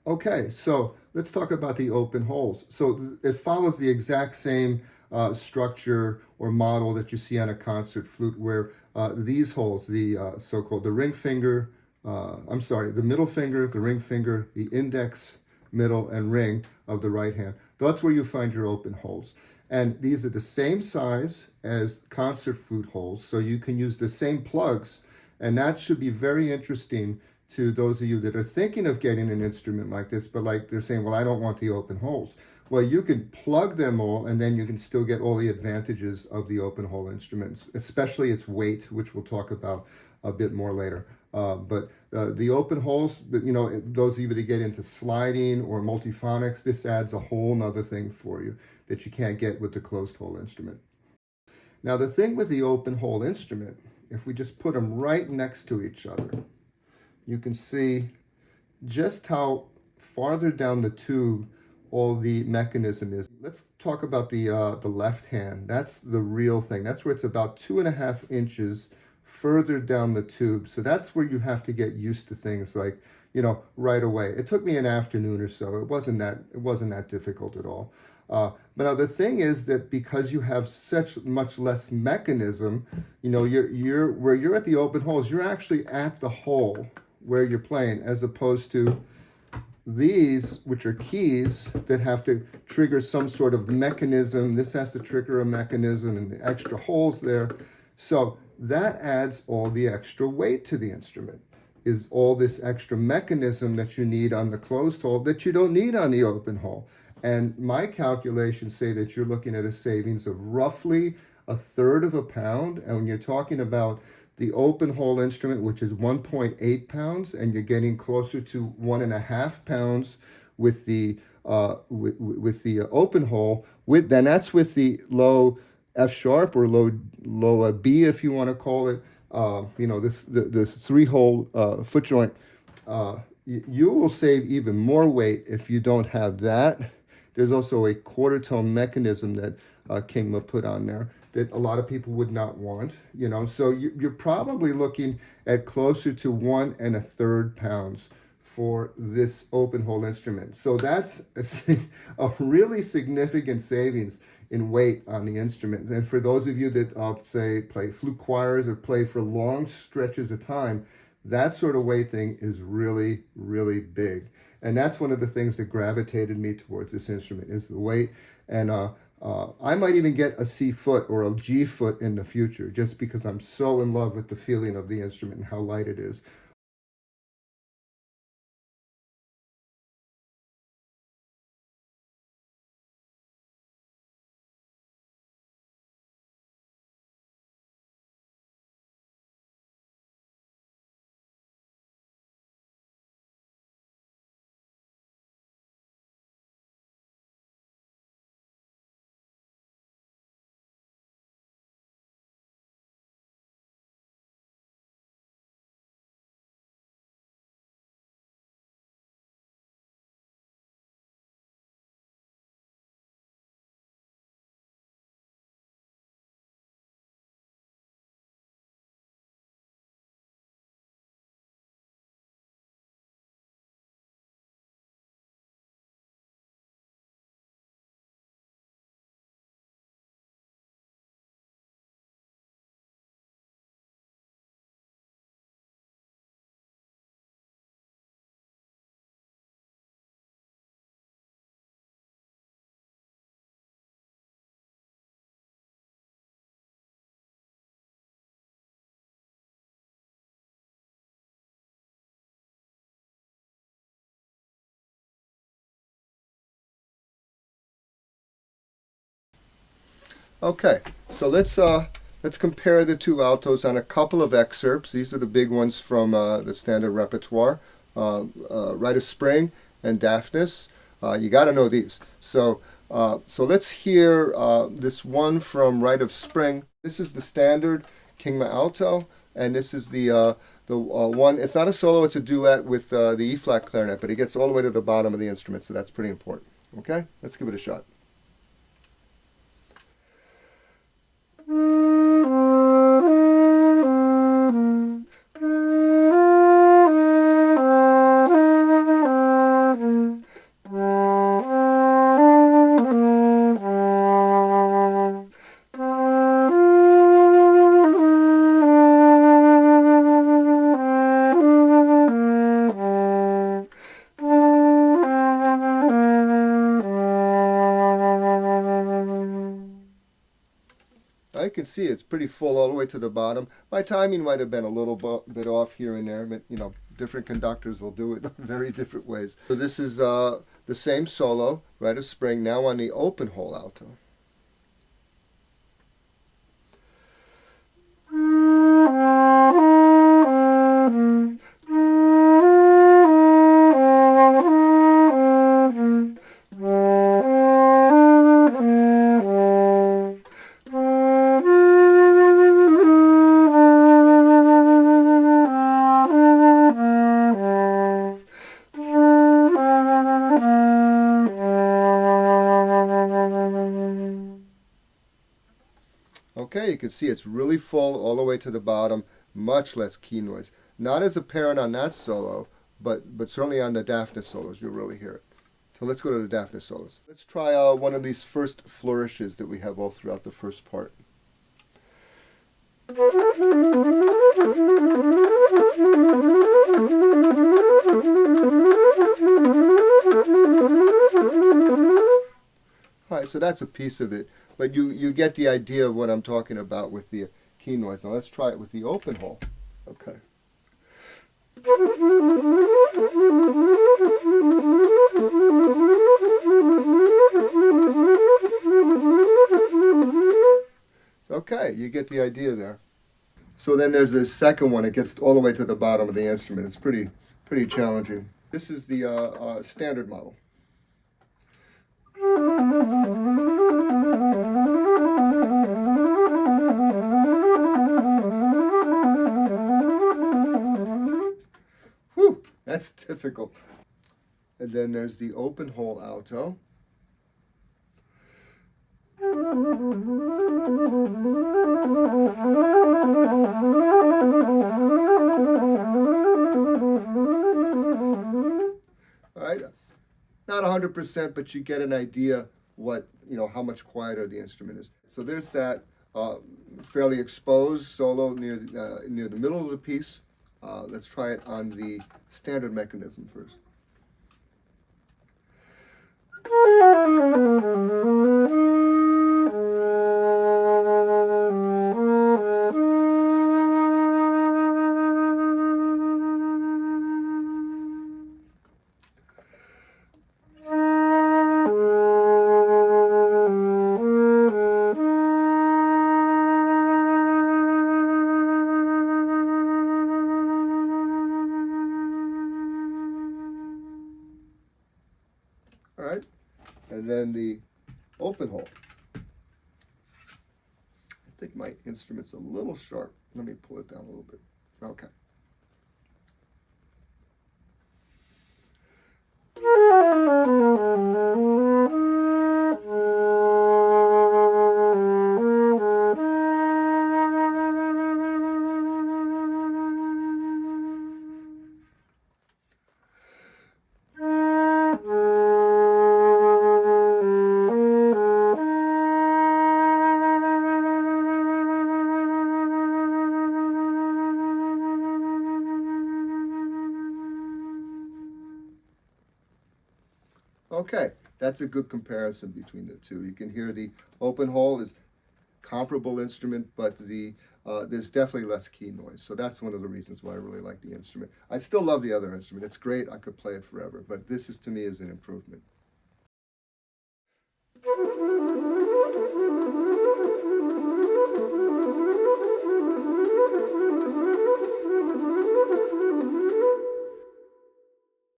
Okay, so let's talk about the open holes. So it follows the exact same structure or model that you see on a concert flute, where these holes, the so-called the ring finger, the middle finger, the ring finger, the index, middle, and ring of the right hand. That's where you find your open holes. And these are the same size as concert flute holes, so you can use the same plugs, and that should be very interesting to those of you that are thinking of getting an instrument like this, but like they're saying, well, I don't want the open holes. Well, you can plug them all, and then you can still get all the advantages of the open hole instruments, especially its weight, which we'll talk about a bit more later. But the open holes, you know, those of you that get into sliding or multiphonics, this adds a whole nother thing for you that you can't get with the closed hole instrument. Now, the thing with the open hole instrument, if we just put them right next to each other, you can see just how farther down the tube all the mechanism is. Let's talk about the left hand. That's the real thing. That's where it's about 2.5 inches further down the tube. So that's where you have to get used to things like, you know, right away. It took me an afternoon or so. It wasn't that difficult at all. But now the thing is that because you have such much less mechanism, you know, where you're at the open holes, you're actually at the hole where you're playing, as opposed to these, which are keys that have to trigger some sort of mechanism. This has to trigger a mechanism and the extra holes there. So that adds all the extra weight to the instrument, is all this extra mechanism that you need on the closed hole that you don't need on the open hole. And my calculations say that you're looking at a savings of roughly 1/3 of a pound. And when you're talking about the open hole instrument, which is 1.8 pounds, and you're getting closer to 1.5 pounds with the open hole, then that's with the low F sharp or low B, if you want to call it. You know, the 3-hole foot joint. You will save even more weight if you don't have that. There's also a quarter tone mechanism that Kingma put on there that a lot of people would not want, you know. So you're probably looking at closer to 1 1/3 pounds for this open hole instrument. So that's a really significant savings in weight on the instrument. And for those of you that say play flute choirs or play for long stretches of time, that sort of weight thing is really, really big. And that's one of the things that gravitated me towards this instrument, is the weight. And I might even get a C foot or a G foot in the future, just because I'm so in love with the feeling of the instrument and how light it is. Okay, so let's compare the two altos on a couple of excerpts. These are the big ones from the standard repertoire, Rite of Spring and Daphnis. You got to know these. So So let's hear this one from Rite of Spring. This is the standard Kingma alto, and this is the one. It's not a solo; it's a duet with the E flat clarinet, but it gets all the way to the bottom of the instrument, so that's pretty important. Okay, let's give it a shot. I can see it's pretty full all the way to the bottom. My timing might have been a little bit off here and there, but different conductors will do it in very different ways. So this is the same solo, Rite of Spring, now on the open hole alto. Okay, you can see it's really full all the way to the bottom, much less key noise. Not as apparent on that solo, but certainly on the Daphne solos, you'll really hear it. So let's go to the Daphne solos. Let's try one of these first flourishes that we have all throughout the first part. All right, so that's a piece of it, but you get the idea of what I'm talking about with the key noise. Now let's try it with the open hole. Okay. Okay, you get the idea there. So then there's the second one. It gets all the way to the bottom of the instrument. It's pretty challenging. This is the standard model. Whew, that's difficult. And then there's the open hole alto. All right, not 100%, but you get an idea what, how much quieter the instrument is. So there's that fairly exposed solo near the middle of the piece. Let's try it on the standard mechanism first. All right, and then the open hole. I think my instrument's a little sharp. Let me pull it down a little bit. Okay. Okay, that's a good comparison between the two. You can hear the open hole is comparable instrument, but there's definitely less key noise. So that's one of the reasons why I really like the instrument. I still love the other instrument. It's great. I could play it forever, but this is, to me, is an improvement.